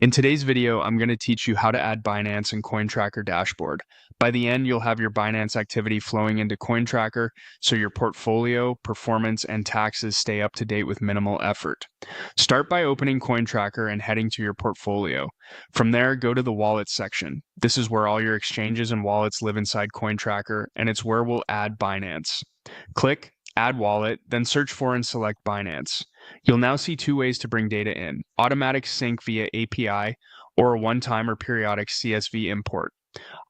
In today's video, I'm going to teach you how to add Binance in CoinTracker dashboard. By the end, you'll have your Binance activity flowing into CoinTracker, so your portfolio, performance, and taxes stay up to date with minimal effort. Start by opening CoinTracker and heading to your portfolio. From there, go to the Wallets section. This is where all your exchanges and wallets live inside CoinTracker, and it's where we'll add Binance. Click Add Wallet, then search for and select Binance. You'll now see two ways to bring data in: automatic sync via API or a one-time or periodic CSV import.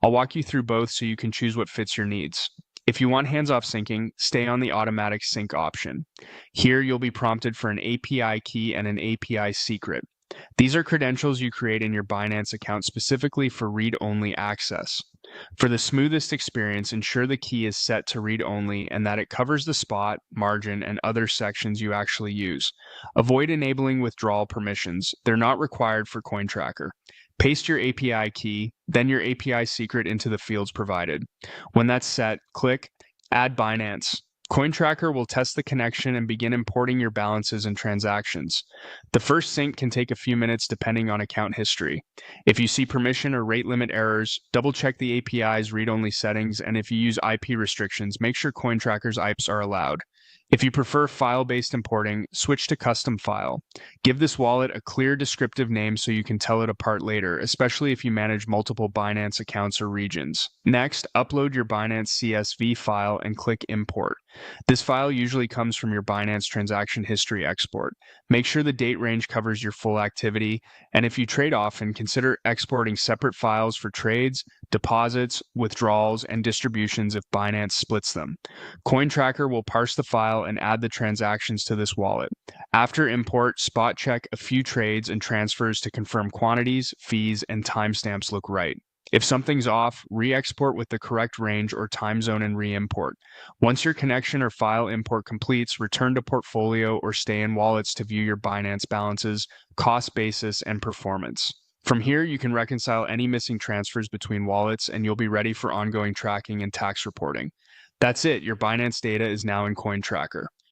I'll walk you through both so you can choose what fits your needs. If you want hands-off syncing, stay on the automatic sync option. Here you'll be prompted for an API key and an API secret. These are credentials you create in your Binance account specifically for read-only access. For the smoothest experience, ensure the key is set to read-only and that it covers the spot, margin, and other sections you actually use. Avoid enabling withdrawal permissions. They're not required for CoinTracker. Paste your API key, then your API secret into the fields provided. When that's set, click Add Binance. CoinTracker will test the connection and begin importing your balances and transactions. The first sync can take a few minutes depending on account history. If you see permission or rate limit errors, double-check the API's read-only settings, and if you use IP restrictions, make sure CoinTracker's IPs are allowed. If you prefer file-based importing, switch to custom file. Give this wallet a clear descriptive name so you can tell it apart later, especially if you manage multiple Binance accounts or regions. Next, upload your Binance CSV file and click Import. This file usually comes from your Binance transaction history export. Make sure the date range covers your full activity, and if you trade often, consider exporting separate files for trades, deposits, withdrawals, and distributions if Binance splits them. CoinTracker will parse the file and add the transactions to this wallet. After import, spot check a few trades and transfers to confirm quantities, fees, and timestamps look right. If something's off, re-export with the correct range or time zone and re-import. Once your connection or file import completes, return to portfolio or stay in wallets to view your Binance balances, cost basis, and performance. From here, you can reconcile any missing transfers between wallets and you'll be ready for ongoing tracking and tax reporting. That's it, your Binance data is now in CoinTracker.